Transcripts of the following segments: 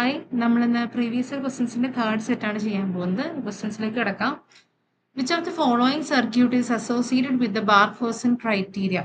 Hi, നമ്മളിന്ന് previous year ക്വസ്റ്റ്യൻസിന്റെ third സെറ്റാണ് ചെയ്യാൻ പോകുന്നത്. ക്വസ്റ്റ്യൻസിലേക്ക് കിടക്കാം. Which of the following circuit is associated with the Barkhausen criteria?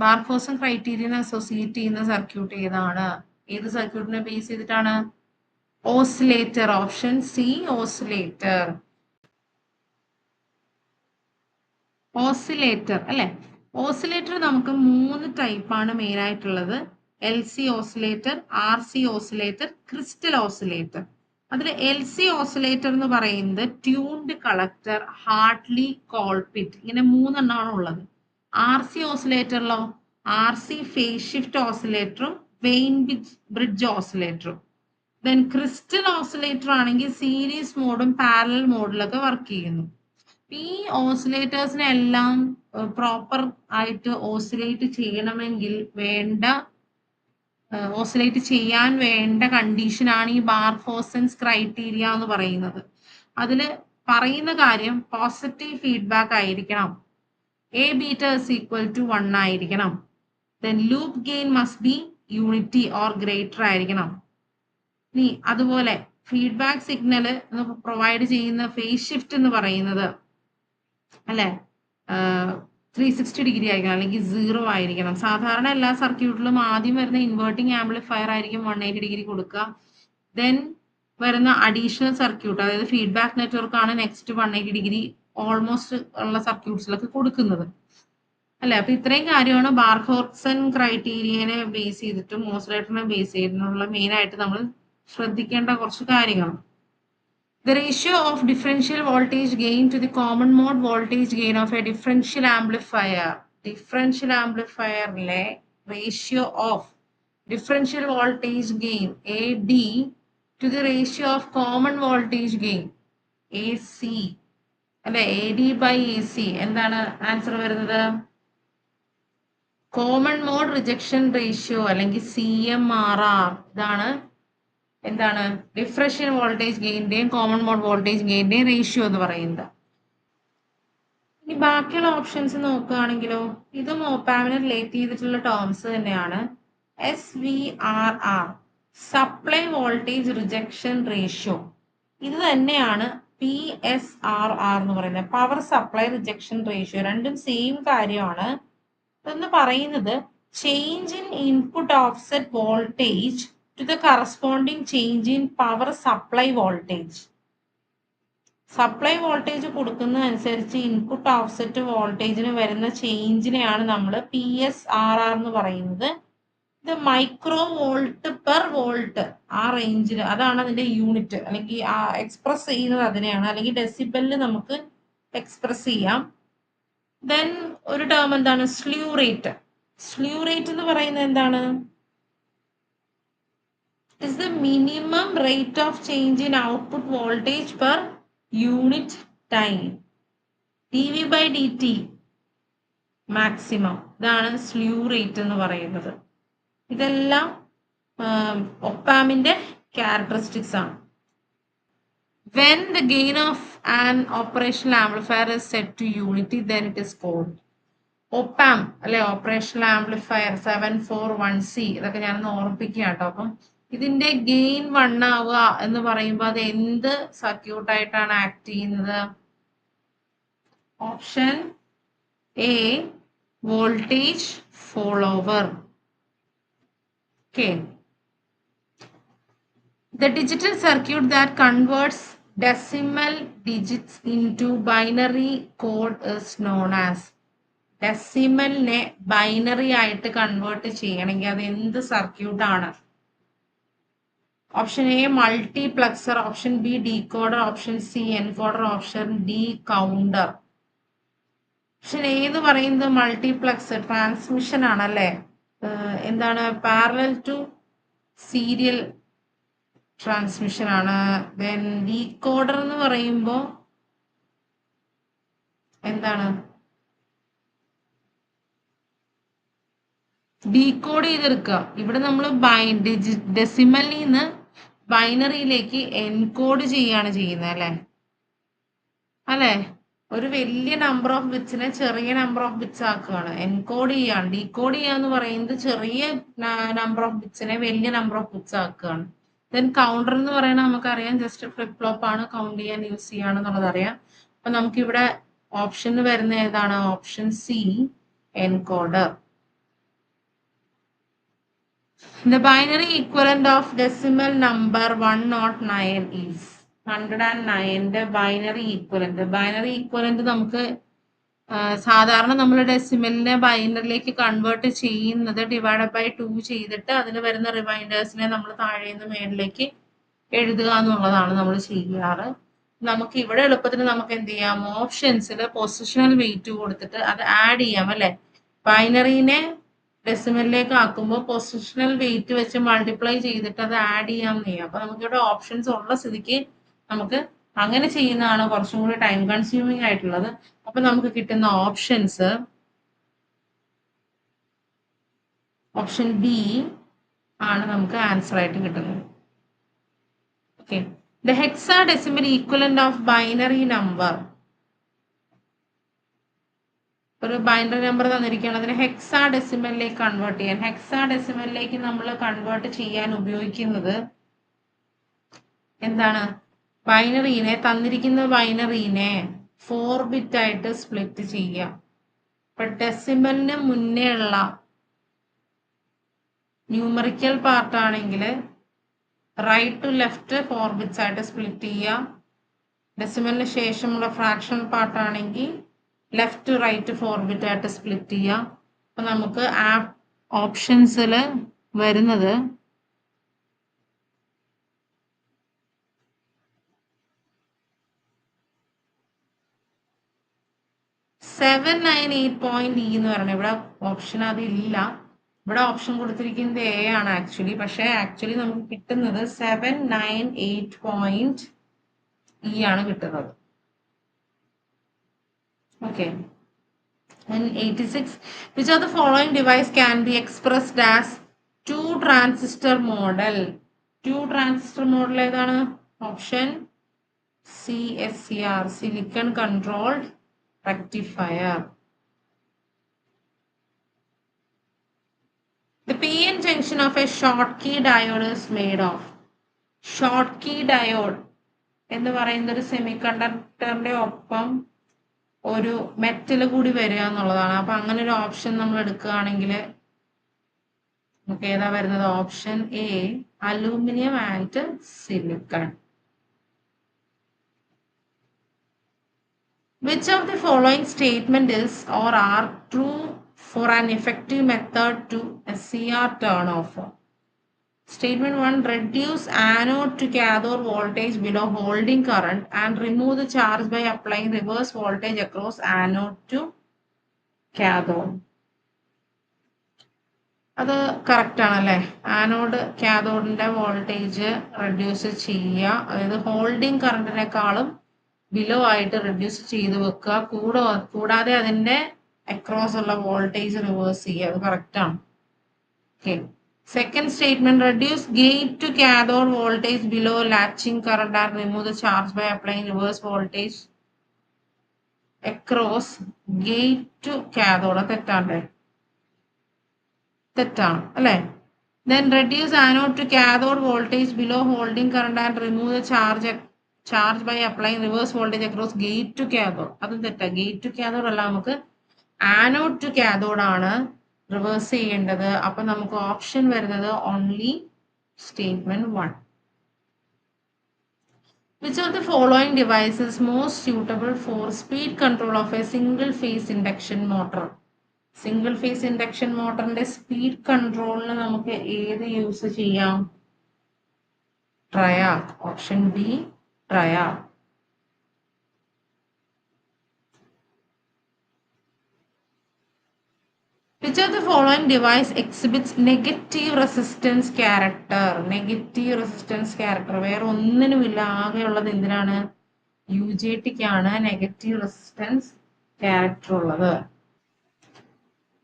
Barkhausen ക്രൈറ്റീരിയനെ അസോസിയേറ്റ് ചെയ്യുന്ന സർക്യൂട്ട് ഏതാണ്? ഏത് സർക്യൂട്ടിനെ ബേസ് ചെയ്തിട്ടാണ്? Oscillator. Option C, oscillator. Oscillator അല്ലെ? ഓസിലേറ്റർ നമുക്ക് 3 ടൈപ്പാണ് മെയിൻ ആയിട്ടുള്ളത്. L C oscillator, R C oscillator, crystal oscillator. അതിൽ എൽ സി ഓസിലേറ്റർ എന്ന് പറയുന്നത് ട്യൂൺഡ് കളക്ടർ, ഹാർട്ട്ലി, കോൾപിറ്റ്, ഇങ്ങനെ 3 ഉള്ളത്. ആർ സി ഓസിലേറ്ററിലോ ആർ സി ഫേസ് ഷിഫ്റ്റ് ഓസിലേറ്ററും വെയിൻ ബ്രിഡ്ജ് ഓസിലേറ്ററും. ദെൻ ക്രിസ്റ്റൽ ഓസിലേറ്റർ ആണെങ്കിൽ സീരീസ് മോഡും പാരലൽ മോഡിലൊക്കെ വർക്ക് ചെയ്യുന്നു. ഈ ഓസിലേറ്റേഴ്സിനെല്ലാം പ്രോപ്പർ ആയിട്ട് ഓസിലേറ്റ് ചെയ്യണമെങ്കിൽ ഓസിലേറ്റ് ചെയ്യാൻ വേണ്ട കണ്ടീഷനാണ് ഈ ബാർഫോസൻസ് ക്രൈറ്റീരിയ എന്ന് പറയുന്നത്. അതിൽ പറയുന്ന കാര്യം പോസിറ്റീവ് ഫീഡ്ബാക്ക് ആയിരിക്കണം, A beta is equal to 1 ആയിരിക്കണം, then loop gain must be unity or greater ആയിരിക്കണം. ഇനി അതുപോലെ ഫീഡ്ബാക്ക് സിഗ്നൽ പ്രൊവൈഡ് ചെയ്യുന്ന ഫേസ് ഷിഫ്റ്റ് എന്ന് പറയുന്നത് അല്ലെ 360 ഡിഗ്രി ആയിരിക്കണം, അല്ലെങ്കിൽ 0 ആയിരിക്കണം. സാധാരണ എല്ലാ സർക്യൂട്ടിലും ആദ്യം വരുന്ന ഇൻവേർട്ടിംഗ് ആംപ്ലിഫയർ ആയിരിക്കും 180 ഡിഗ്രി കൊടുക്കുക. ദെൻ വരുന്ന അഡീഷണൽ സർക്യൂട്ട്, അതായത് ഫീഡ്ബാക്ക് നെറ്റ്വർക്ക് ആണ് നെക്സ്റ്റ് 180 ഡിഗ്രി ഓൾമോസ്റ്റ് ഉള്ള സർക്യൂട്ട്സിലൊക്കെ കൊടുക്കുന്നത് അല്ലെ. അപ്പൊ ഇത്രയും കാര്യമാണ് ബാർഫോസൻ ക്രൈറ്റീരിയനെ ബേസ് ചെയ്തിട്ടും ഓസിലേറ്ററിനെ ബേസ് ചെയ്തിട്ടുള്ള മെയിൻ ആയിട്ട് നമ്മൾ ശ്രദ്ധിക്കേണ്ട കുറച്ച് കാര്യങ്ങൾ. The ratio of differential voltage gain to the common mode voltage gain of a differential amplifier. Differential amplifier ratio of differential voltage gain AD to the ratio of common voltage gain AC. അല്ലെ, AD by AC എന്താണ് answer വരുന്നത്? Common mode rejection ratio അല്ലെങ്കിൽ CMRR. ഇതാണ് എന്താണ് differential voltage ഗെയിന്റെയും common mode voltage ഗെയിന്റെയും ratio എന്ന് പറയുന്നത്. ഇനി ബാക്കിയുള്ള ഓപ്ഷൻസ് നോക്കുകയാണെങ്കിലോ ഇതും ഓപ്പാമിനെ റിലേറ്റ് ചെയ്തിട്ടുള്ള ടേംസ് തന്നെയാണ്. SVRR, supply voltage rejection ratio. ഇത് തന്നെയാണ് PSRR എന്ന് പറയുന്നത്, പവർ സപ്ലൈ റിജക്ഷൻ റേഷ്യോ. രണ്ടും സെയിം കാര്യമാണ്. ഇതെന്ന് പറയുന്നത് change in input offset voltage to the corresponding change in power supply voltage. Supply voltage കൊടുക്കുന്ന അനുസരിച്ച് ഇൻപുട്ട് ഓഫ്സെറ്റ് വോൾട്ടേജിന് വരുന്ന ചേഞ്ചിനെയാണ് നമ്മൾ PSRR എന്ന് പറയുന്നത്. ഇത് മൈക്രോ വോൾട്ട് പെർ വോൾട്ട്, ആ റേഞ്ചിൽ, അതാണ് അതിന്റെ യൂണിറ്റ്, അല്ലെങ്കിൽ ആ എക്സ്പ്രസ് ചെയ്യുന്നത് അതിനെയാണ്, അല്ലെങ്കിൽ ഡെസിബലിൽ നമുക്ക് എക്സ്പ്രസ് ചെയ്യാം. ദെൻ ഒരു ടേം എന്താണ് സ്ലീവ് റേറ്റ്. സ്ലീവ് റേറ്റ് എന്ന് പറയുന്നത് എന്താണ്? is the minimum rate of change in output voltage per unit time. dV by dt maximum. ഇതാണ് സ്ലീവ് റേറ്റ് എന്ന് പറയുന്നത്. ഇതെല്ലാം ഒപ്പാമിന്റെ ക്യാരക്ടറിസ്റ്റിക്സ് ആണ്. When the gain of an operational amplifier is set to unity, then it is called ഒപ്പാം അല്ലെ, operational amplifier 741C. ഇതൊക്കെ ഞാനൊന്ന് ഓർമ്മിപ്പിക്കുക കേട്ടോ. അപ്പം ഇതിന്റെ ഗെയിൻ 1 ആവുക എന്ന് പറയുമ്പോൾ അത് എന്ത് സർക്യൂട്ടായിട്ടാണ് ആക്ട് ചെയ്യുന്നത്? Option A, voltage follower. Okay. The digital circuit that converts decimal digits into binary code is known as. ഡെസിമലിനെ ബൈനറി ആയിട്ട് കൺവേർട്ട് ചെയ്യണമെങ്കിൽ അത് എന്ത് സർക്യൂട്ടാണ്? Option A multiplexer, option B decoder, option C encoder, option D counter. Option A എന്ന് പറയുന്നത് multiplexer, transmission ആണല്ലേ. എന്താണ് പാരലൽ ടു സീരിയൽ ട്രാൻസ്മിഷൻ ആണ്. ദെൻ ഡീകോഡർ എന്ന് പറയുമ്പോൾ എന്താണ് ഡീകോഡ് ചെയ്തെടുക്കുക. ഇവിടെ നമ്മൾ ഡെസിമലിൽ നിന്ന് ബൈനറിയിലേക്ക് എൻകോഡ് ചെയ്യാണ് ചെയ്യുന്നത് അല്ലെ. അല്ലെ, ഒരു വലിയ നമ്പർ ഓഫ് ബിറ്റ്സിനെ ചെറിയ നമ്പർ ഓഫ് ബിറ്റ്സ് ആക്കുകയാണ്, എൻകോഡ് ചെയ്യാണ്. ഡീകോഡ് ചെയ്യാന്ന് പറയുന്നത് ചെറിയ നമ്പർ ഓഫ് ബിറ്റ്സിനെ വലിയ നമ്പർ ഓഫ് ബിറ്റ്സ് ആക്കുകയാണ്. ദെൻ കൗണ്ടർ എന്ന് പറയുന്നത് നമുക്കറിയാം ജസ്റ്റ് ഫ്ലിപ്പ് ഫ്ലോപ്പ് ആണ്, കൗണ്ട് ചെയ്യാൻ യൂസ് ചെയ്യാണെന്നുള്ളത് അറിയാം. അപ്പൊ നമുക്കിവിടെ ഓപ്ഷൻ വരുന്ന ഏതാണ്? Option C, encoder. The binary equivalent of decimal number 109 is 109 binary equivalent. Binary equivalent നമുക്ക് സാധാരണ നമ്മൾ ഡെസിമലിനെ ബൈനറിലേക്ക് കൺവേർട്ട് ചെയ്യുന്നത് ഡിവൈഡ് ബൈ 2 ചെയ്തിട്ട് അതിന് വരുന്ന റിമൈൻഡേഴ്സിനെ നമ്മൾ താഴേന്ന് മേളിലേക്ക് എഴുതുക എന്നുള്ളതാണ് നമ്മൾ ചെയ്യാറ്. നമുക്ക് ഇവിടെ എളുപ്പത്തിന് നമുക്ക് എന്ത് ചെയ്യാം? ഓപ്ഷൻസിൽ പൊസിഷണൽ വെയിറ്റ് കൊടുത്തിട്ട് അത് ആഡ് ചെയ്യാം അല്ലെ. ബൈനറിനെ ഡെസിമലിലേക്ക് ആക്കുമ്പോൾ പൊസിഷണൽ വെയിറ്റ് വെച്ച് മൾട്ടിപ്ലൈ ചെയ്തിട്ട് അത് ആഡ് ചെയ്യാമെന്ന് ചെയ്യാം. അപ്പൊ നമുക്കിവിടെ ഓപ്ഷൻസ് ഉള്ള സ്ഥിതിക്ക് നമുക്ക് അങ്ങനെ ചെയ്യുന്നതാണ് കുറച്ചും കൂടി ടൈം കൺസ്യൂമിങ് ആയിട്ടുള്ളത്. അപ്പൊ നമുക്ക് കിട്ടുന്ന ഓപ്ഷൻസ് ഓപ്ഷൻ ബി ആണ് നമുക്ക് ആൻസർ ആയിട്ട് കിട്ടുന്നത്. Okay, the hexadecimal equivalent of binary number. ഒരു ബൈനറി നമ്പർ തന്നിരിക്കുകയാണ്, അതിനെ ഹെക്സാഡെസിമലിലേക്ക് കൺവേർട്ട് ചെയ്യാൻ. ഹെക്സാഡെസിമലിലേക്ക് നമ്മൾ കൺവേർട്ട് ചെയ്യാൻ ഉപയോഗിക്കുന്നത് എന്താണ്? ബൈനറിനെ, തന്നിരിക്കുന്ന ബൈനറിനെ 4 ബിറ്റ് ആയിട്ട് സ്പ്ലിറ്റ് ചെയ്യുക. ഇപ്പൊ ഡെസിമലിന് മുന്നേ ഉള്ള ന്യൂമറിക്കൽ പാർട്ട് ആണെങ്കിൽ റൈറ്റ് ടു ലെഫ്റ്റ് 4 ബിറ്റ്സ് ആയിട്ട് സ്പ്ലിറ്റ് ചെയ്യുക. ഡെസിമലിന് ശേഷമുള്ള ഫ്രാക്ഷണൽ പാർട്ട് ആണെങ്കിൽ ലെഫ്റ്റ് ടു റൈറ്റ് 4 ബിറ്റ് ആയിട്ട് സ്പ്ലിറ്റ് ചെയ്യുക. അപ്പൊ നമുക്ക് ആ ഓപ്ഷൻസിൽ വരുന്നത് 798.E എന്ന് പറയുന്നത്. ഇവിടെ ഓപ്ഷൻ അതില്ല, ഇവിടെ ഓപ്ഷൻ കൊടുത്തിരിക്കുന്നത് എ ആണ് ആക്ച്വലി. പക്ഷെ ആക്ച്വലി നമുക്ക് കിട്ടുന്നത് 798.E ആണ് കിട്ടുന്നത്. Okay, 86. Which of the following device can be expressed as 2 transistor model? 2 transistor model ഏതാണ്? Option CSCR, silicon controlled rectifier. The PN junction of a Schottky diode is made of. Schottky diode എന്ന് പറയുന്ന ഒരു semi കണ്ടക്ടറിന്റെ ഒപ്പം ഒരു metal കൂടി വരിക എന്നുള്ളതാണ്. അപ്പൊ അങ്ങനെ ഒരു ഓപ്ഷൻ നമ്മൾ എടുക്കുകയാണെങ്കിൽ നമുക്ക് ഏതാ വരുന്നത്? Option A, aluminium and silicon. Which of the following statement is or are true for an effective method to SCR turn off? Statement 1, reduce anode to cathode voltage below holding current and remove the charge by applying reverse voltage across anode to cathode. അത് correct ആണല്ലേ. Anode കാഥോഡിന്റെ voltage reduce ചെയ്യുക, അതായത് holding കറണ്ടിനേക്കാളും below ആയിട്ട് reduce ചെയ്ത് വെക്കുക. കൂടാതെ അതിന്റെ across ഉള്ള വോൾട്ടേജ് റിവേഴ്സ് ചെയ്യുക. അത് കറക്റ്റ് ആണ്. Okay, second statement, reduce gate to cathode voltage below latching current and remove the charge by applying reverse voltage across gate to cathode. തെറ്റാണ്ടേ? തെറ്റാണ് അല്ലേ. Then reduce anode to cathode voltage below holding current and remove the charge by applying reverse voltage across gate to cathode. അതും തെറ്റാ. Gate to cathode അല്ല, നമുക്ക് anode to cathode ആണ് reverse ചെയ്യേണ്ടത്. അപ്പൊ നമുക്ക് ഓപ്ഷൻ വരുന്നത് only statement 1. Which of the following devices is most suitable for speed control of a single phase induction motor? Single phase induction മോട്ടറിന്റെ സ്പീഡ് കൺട്രോളിന് നമുക്ക് ഏത് യൂസ് ചെയ്യാം? Triac. Option B, triac. Which of the following device exhibits negative resistance character? Negative resistance character വേറെ ഒന്നിനുമില്ല. ആകെയുള്ളത് എന്തിനാണ്? UJT-ക്കാണ് നെഗറ്റീവ് റെസിസ്റ്റൻസ് ക്യാരക്ടർ ഉള്ളത്.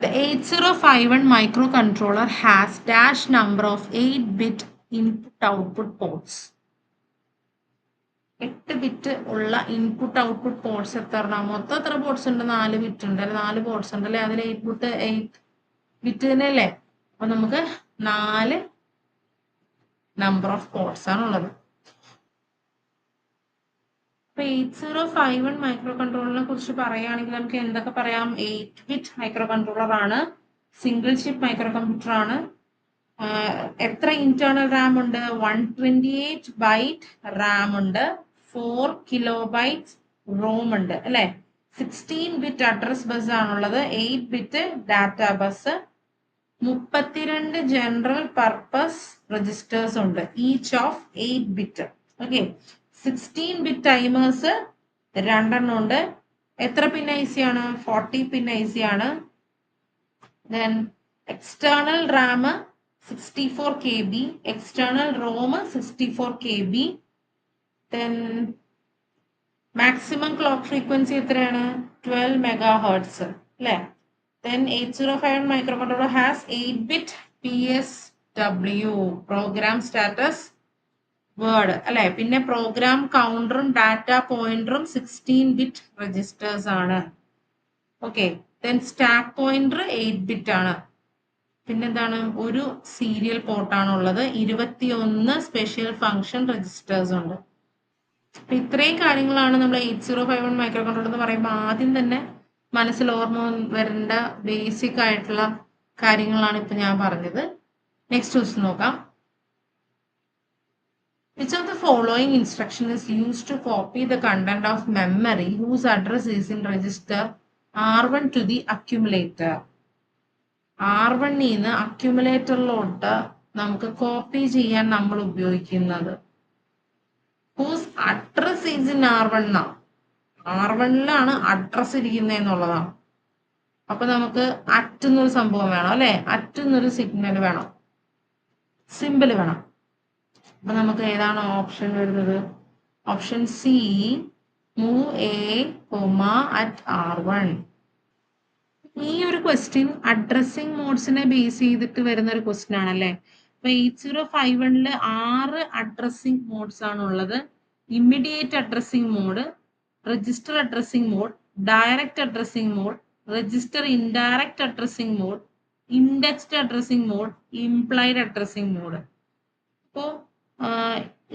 The 8051 microcontroller has dash number of 8-bit input-output ports. 8 bit ഉള്ള ഇൻപുട്ട് ഔട്ട്പുട്ട് പോർട്സ് എത്ര? മൊത്തം എത്ര പോർട്സ് ഉണ്ട്? 4 ബിറ്റ് ഉണ്ട്. 4 പോർട്സ് ഉണ്ട് അല്ലെ. അതിൽ 8 ബിറ്റ് തന്നെ അല്ലേ. അപ്പൊ നമുക്ക് 4 നമ്പർ ഓഫ് പോർട്സ് ആണുള്ളത്. ഇപ്പൊ 8051 മൈക്രോ കൺട്രോളറിനെ കുറിച്ച് പറയുകയാണെങ്കിൽ നമുക്ക് എന്തൊക്കെ പറയാം? 8-ബിറ്റ് മൈക്രോ കൺട്രോളർ ആണ്, സിംഗിൾ ചിപ്പ് മൈക്രോ കമ്പ്യൂട്ടർ ആണ്. എത്ര ഇന്റേണൽ റാം ഉണ്ട്? 128 ബൈറ്റ് റാം ഉണ്ട്, 4 കിലോബൈറ്റ് റോം ഉണ്ട് അല്ലെ. 16-ബിറ്റ് അഡ്രസ് ബസ് ആണുള്ളത്, eight bit data bus, 32 general purpose registers ഉണ്ട്, ഈച്ച് ഓഫ് 8-ബിറ്റ്. ഓക്കെ, 16-ബിറ്റ് ടൈമേഴ്സ് 2 ഉണ്ട്. എത്ര പിൻ ഐ സി ആണ്? 40 പിൻ ഐ സി ആണ്. Then external RAM 64 KB, external ROM 64 KB. Then maximum clock frequency എത്രയാണ്? 12 MHz അല്ലേ. Then 8051 microcontroller has 8-bit PSW, program status word അല്ലെ. പിന്നെ programme കൗണ്ടറും data പോയിന്ററും 16-bit registers ആണ്. Okay, then stack pointer 8-bit ആണ്. പിന്നെന്താണ്? ഒരു serial പോർട്ടാണ് ഉള്ളത്, 21 സ്പെഷ്യൽ ഫംഗ്ഷൻ രജിസ്റ്റേഴ്സ് ഉണ്ട്. ഇത്രയും കാര്യങ്ങളാണ് നമ്മൾ 8051 മൈക്രോ കൺട്രോളർ എന്ന് പറയുമ്പോൾ ആദ്യം തന്നെ മനസ്സിൽ ഓർമ്മ വരേണ്ട ബേസിക് ആയിട്ടുള്ള കാര്യങ്ങളാണ് ഇപ്പൊ ഞാൻ പറഞ്ഞത്. നെക്സ്റ്റ് ക്വസ്റ്റ്യൻ നോക്കാം. Which of the following instruction is used to copy the content of memory whose address is in register R1 to the accumulator? R1 നിന്ന് അക്യുമുലേറ്ററിലോട്ട് നമുക്ക് കോപ്പി ചെയ്യാൻ നമ്മൾ ഉപയോഗിക്കുന്നത് whose address is in R1 എന്നാ. R1ലാണ് address ഇരിക്കുന്നത് എന്നുള്ളതാണ്. അപ്പൊ നമുക്ക് അറ്റ് എന്നൊരു സംഭവം വേണം അല്ലെ, അറ്റ് എന്നൊരു സിഗ്നൽ വേണം, സിമ്പിൾ വേണം. അപ്പൊ നമുക്ക് ഏതാണ് ഓപ്ഷൻ വരുന്നത്? Option C, move A at R1. ഈ ഒരു ക്വസ്റ്റ്യൻ അഡ്രസ്സിംഗ് മോഡ്സിനെ ബേസ് ചെയ്തിട്ട് വരുന്ന ഒരു ക്വസ്റ്റ്യൻ ആണല്ലേ. അപ്പൊ 8051 6 അഡ്രസ്സിംഗ് മോഡ്സ് ആണ് ഉള്ളത്. Immediate addressing mode, register addressing mode, direct addressing mode, register indirect addressing mode, indexed addressing mode, implied addressing mode. അപ്പോ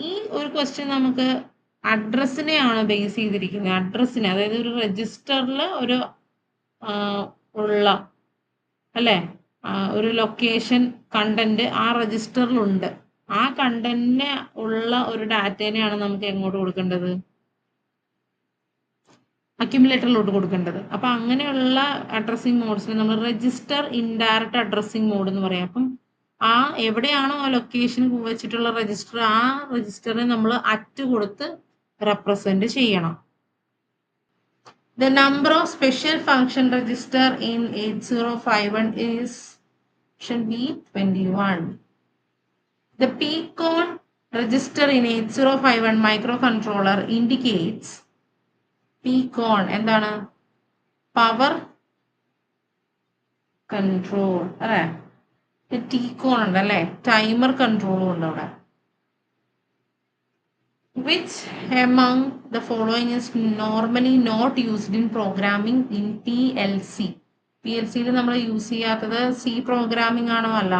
ഈ ഒരു ക്വസ്റ്റ്യൻ നമുക്ക് അഡ്രസ്സിനെയാണ് ബേസ് ചെയ്തിരിക്കുന്നത്. അഡ്രസ്സിനെ, അതായത് ഒരു രജിസ്റ്ററിൽ ഒരു ഉള്ള അല്ലെ ഒരു ലൊക്കേഷൻ കണ്ടന്റ് ആ രജിസ്റ്ററിലുണ്ട്. ആ കണ്ടന്റിന് ഉള്ള ഒരു ഡാറ്റേനെയാണ് നമുക്ക് എങ്ങോട്ട് കൊടുക്കേണ്ടത്? അക്യുമുലേറ്ററിലോട്ട് കൊടുക്കേണ്ടത്. അപ്പൊ അങ്ങനെയുള്ള അഡ്രസ്സിംഗ് മോഡ്സിന് നമ്മൾ രജിസ്റ്റർ ഇൻഡയറക്റ്റ് അഡ്രസ്സിംഗ് മോഡ് എന്ന് പറയാം. അപ്പം ആ എവിടെയാണോ ആ ലൊക്കേഷൻ വെച്ചിട്ടുള്ള രജിസ്റ്റർ, ആ രജിസ്റ്ററിനെ നമ്മൾ അറ്റ് കൊടുത്ത് റെപ്രസെന്റ് ചെയ്യണം. The number of special function register in 8051 is should be 21. The PCON register in 8051 microcontroller indicates PCON എന്താണ്? പവർ കൺട്രോൾ അല്ലെ. TCON ഉണ്ട് അല്ലെ, ടൈമർ കൺട്രോളും ഉണ്ട് അവിടെ. Which among the following is normally not used in programming in PLC? PLC നമ്മൾ use ചെയ്യാത്തത് C programming ആണോ? അല്ല.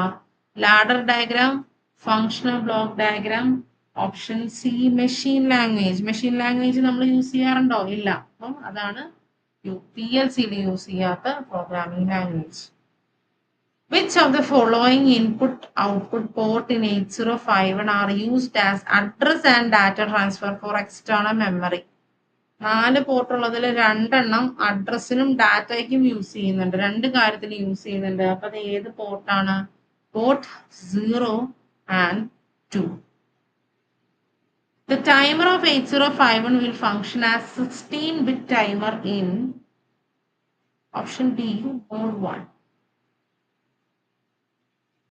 Ladder diagram, functional block diagram. Option C, machine language. Machine language നമ്മൾ യൂസ് ചെയ്യാറുണ്ടോ? ഇല്ല. അപ്പം അതാണ് PLC-യിൽ യൂസ് ചെയ്യാത്ത programming language. Which of the following input-output port in 8051 are used as address and data transfer for external memory? 4 port ഉള്ളതിൽ 2 അഡ്രസ്സിനും ഡാറ്റയ്ക്കും use ചെയ്യുന്നുണ്ട്, 2 കാര്യത്തിന് use ചെയ്യുന്നുണ്ട്. അപ്പൊ അത് ഏത് പോർട്ടാണ്? Port 0 and 2. The timer of 8051 will function as 16-bit timer in option B, mode 1.